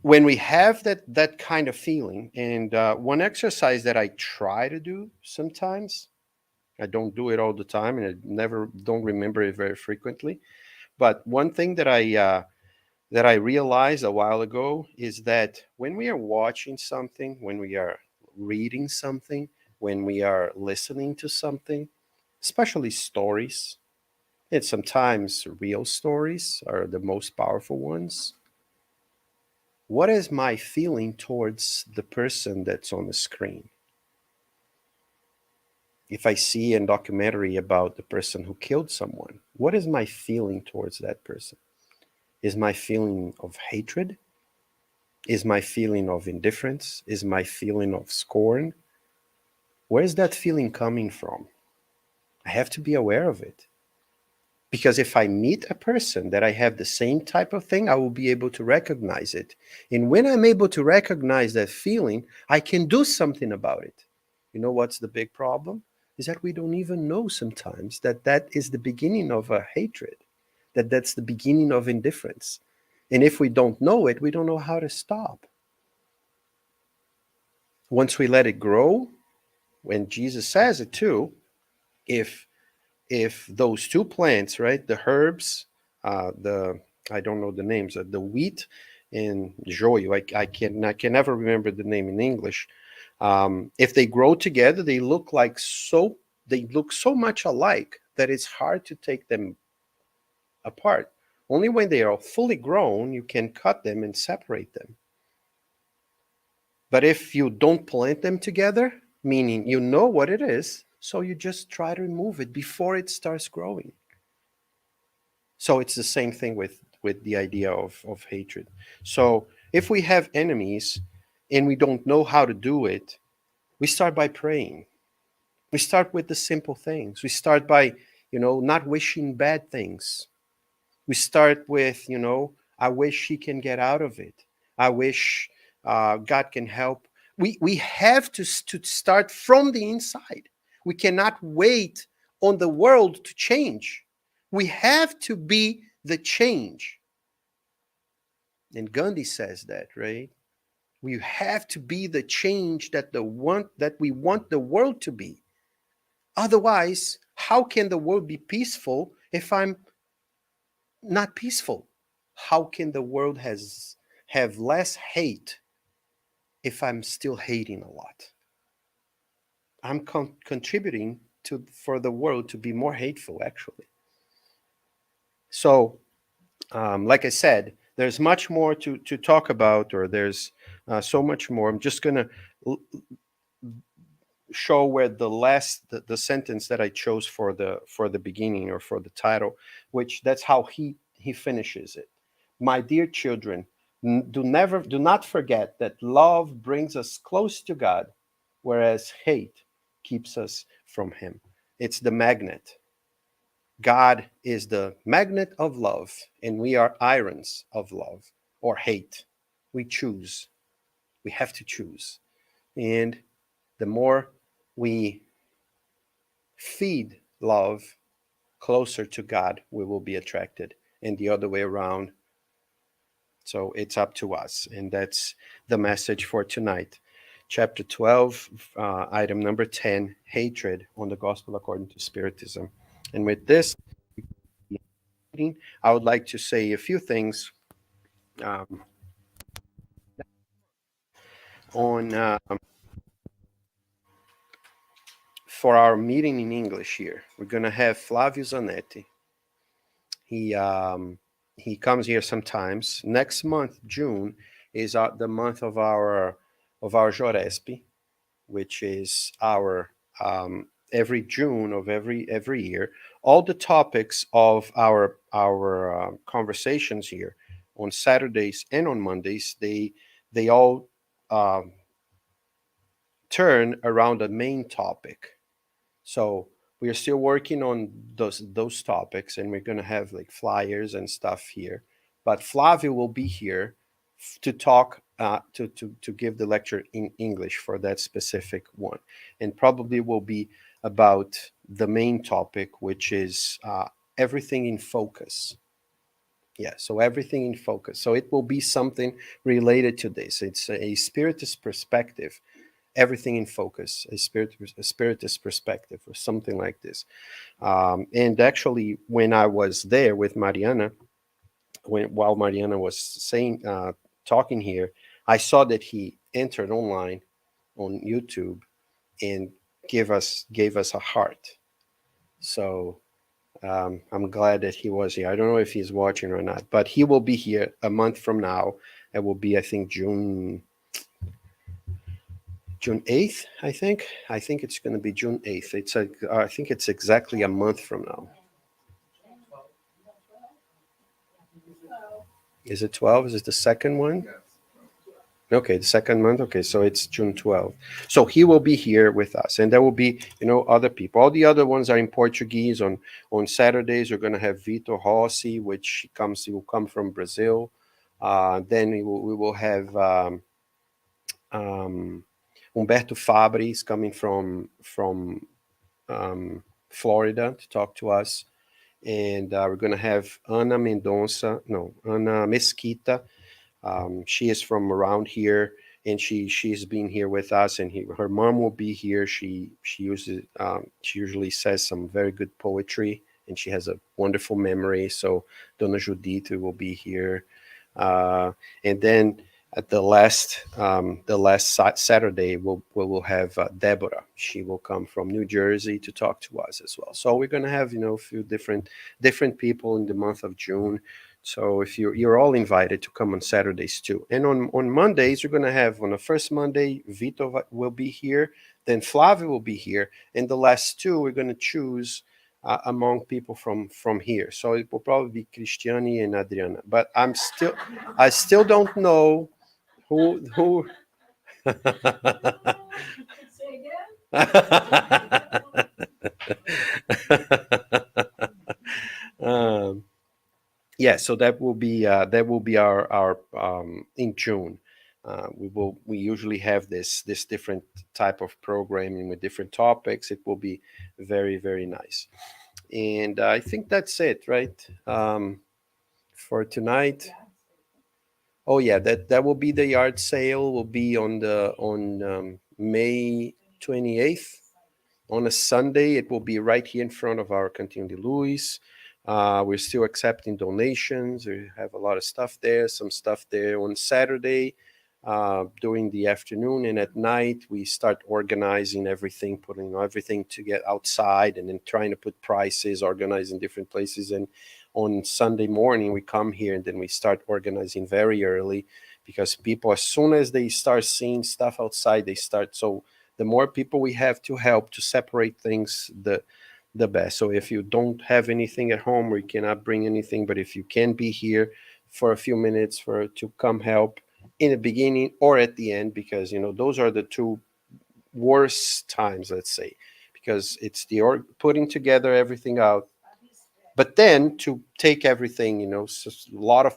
when we have that kind of feeling, and one exercise that I try to do sometimes, I don't do it all the time, and I never don't remember it very frequently. But one thing that I realized a while ago is that when we are watching something, when we are reading something, when we are listening to something, especially stories, and sometimes real stories are the most powerful ones. What is my feeling towards the person that's on the screen? If I see a documentary about the person who killed someone, what is my feeling towards that person? Is my feeling of hatred? Is my feeling of indifference? Is my feeling of scorn? Where is that feeling coming from? I have to be aware of it. Because if I meet a person that I have the same type of thing, I will be able to recognize it. And when I'm able to recognize that feeling, I can do something about it. You know what's the big problem? Is that we don't even know sometimes that that is the beginning of a hatred, that that's the beginning of indifference. And if we don't know it, we don't know how to stop. Once we let it grow, when Jesus says it too, if those two plants, right, the herbs, the I don't know the names, the wheat and joio, I can never remember the name in English. If they grow together, they look so much alike that it's hard to take them apart. Only when they are fully grown, you can cut them and separate them. But if you don't plant them together, meaning you know what it is, so you just try to remove it before it starts growing. So it's the same thing with the idea of hatred. So if we have enemies and we don't know how to do it, we start by praying. We start with the simple things. We start by, not wishing bad things. We start with, I wish he can get out of it. I wish God can help. We have to start from the inside. We cannot wait on the world to change. We have to be the change. And Gandhi says that, right? We have to be the change that we want the world to be. Otherwise, how can the world be peaceful if I'm not peaceful? How can the world have less hate if I'm still hating a lot? I'm contributing to for the world to be more hateful, actually. So, like I said, there's much more to talk about, or there's so much more. I'm just gonna show where the sentence that I chose for the beginning, or for the title, which that's how he finishes it. My dear children, do not forget that love brings us close to God, whereas hate keeps us from him. It's the magnet. God is the magnet of love, and we are irons of love or hate. We choose. We have to choose. And the more we feed love closer to God, we will be attracted, and the other way around. So it's up to us. And that's the message for tonight. chapter 12, item number 10, hatred on the gospel according to Spiritism. And with this, I would like to say a few things um, on for our meeting in English here. We're going to have Flavio Zanetti. He um, he comes here sometimes. Next month, June, is the month of our Joresp, which is our every June of every year. All the topics of our conversations here on Saturdays and on Mondays, they all um, turn around the main topic. So we are still working on those topics, and we're gonna have like flyers and stuff here. But Flavio will be here to talk to give the lecture in English for that specific one, and probably will be about the main topic, which is everything in focus. Yeah, so everything in focus. So it will be something related to this. It's a spiritist perspective, everything in focus, a spiritist perspective, or something like this. And actually, when I was there with Mariana, while Mariana was saying, talking here, I saw that he entered online on YouTube and gave us a heart. So I'm glad that he was here. I don't know if he's watching or not, but he will be here a month from now. It will be, I think, June 8th, I think. I think it's going to be June 8th. I think it's exactly a month from now. Is it 12? Is it the second one? Okay, the second month. Okay, so it's June 12th. So he will be here with us, and there will be, other people. All the other ones are in Portuguese. On Saturdays, we're going to have Vitor Rossi, which he will come from Brazil. Then we will have um, Humberto Fabris coming from Florida to talk to us, and we're going to have Ana Mesquita. She is from around here, and she's been here with us, and her mom will be here. She usually says some very good poetry, and she has a wonderful memory. So Dona Judith will be here, and then at the last Saturday we'll have Deborah. She will come from New Jersey to talk to us as well. So we're gonna have a few different people in the month of June. So if you're all invited to come on Saturdays too, and on Mondays we're gonna have, on the first Monday, Vito will be here, then Flavio will be here, and the last two we're gonna choose among people from here. So it will probably be Cristiani and Adriana, but I still don't know who. um, yeah, so that will be our in June. We usually have this different type of programming with different topics. It will be very, very nice, and I think that's it, right? For tonight. Oh yeah, that will be the yard sale. Will be on May 28th, on a Sunday. It will be right here in front of our Cantinho de Luz. We're still accepting donations. We have a lot of stuff there. Some stuff there on Saturday during the afternoon, and at night we start organizing everything, putting everything to get outside, and then trying to put prices, organizing different places. And on Sunday morning we come here, and then we start organizing very early, because people, as soon as they start seeing stuff outside, they start. So the more people we have to help to separate things, the best. So if you don't have anything at home, or you cannot bring anything, but if you can be here for a few minutes to come help in the beginning or at the end, because those are the two worst times, let's say, because it's the putting together everything out, but then to take everything, so a lot of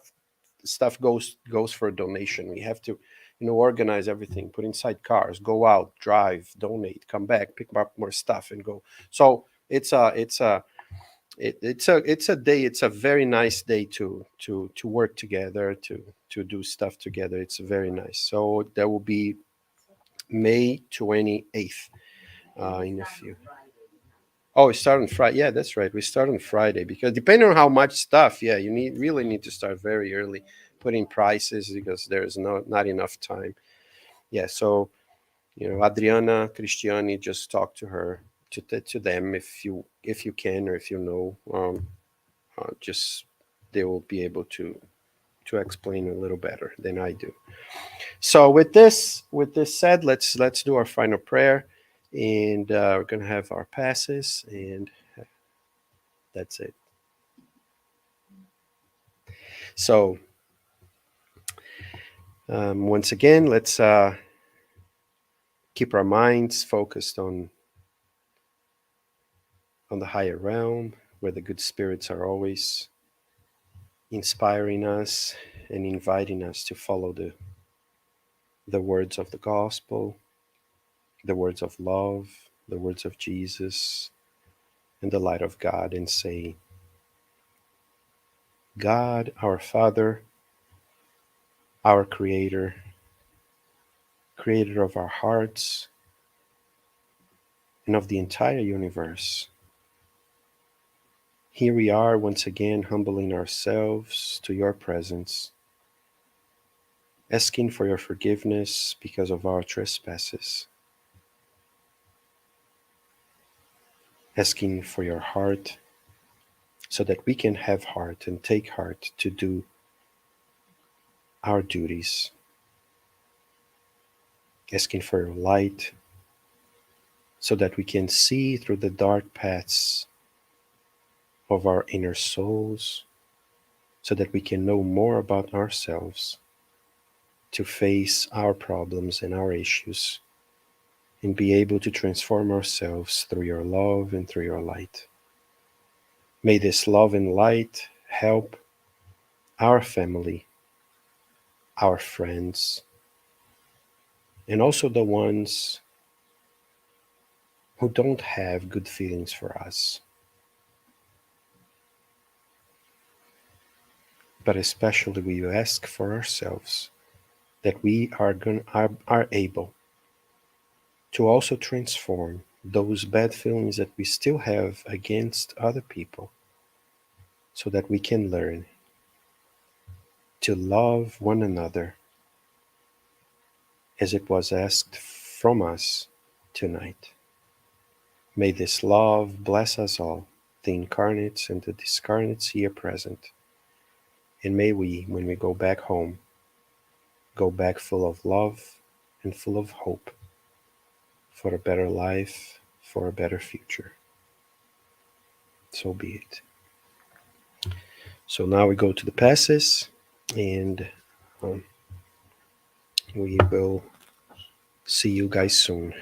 stuff goes for a donation. We have to organize everything, put inside cars, go out, drive, donate, come back, pick up more stuff, and go. So it's a day. It's a very nice day to work together, to do stuff together. It's very nice. So there will be May 28th. We In a start on few. Friday. Oh, we start on Friday. Yeah, that's right. We start on Friday because depending on how much stuff, yeah, you really need to start very early, putting prices because there's not enough time. Yeah, so Adriana, Cristiani, just talk to her to them if you can or if you know, just they will be able to explain a little better than I do. So with this said, let's do our final prayer, and we're gonna have our passes, and that's it. So once again, let's keep our minds focused on the higher realm, where the good spirits are always inspiring us and inviting us to follow the words of the gospel, the words of love, the words of Jesus, and the light of God, and say, God, our Father, our Creator, Creator of our hearts and of the entire universe, here we are once again humbling ourselves to your presence, asking for your forgiveness because of our trespasses, asking for your heart so that we can have heart and take heart to do our duties, asking for your light so that we can see through the dark paths of our inner souls, so that we can know more about ourselves, to face our problems and our issues, and be able to transform ourselves through your love and through your light. May this love and light help our family, our friends, and also the ones who don't have good feelings for us, but especially we ask for ourselves that we are able to also transform those bad feelings that we still have against other people so that we can learn to love one another as it was asked from us tonight. May this love bless us all, the incarnates and the discarnates here present, and may we, when we go back home, go back full of love and full of hope for a better life, for a better future. So be it. So now we go to the passes, and um, we will see you guys soon.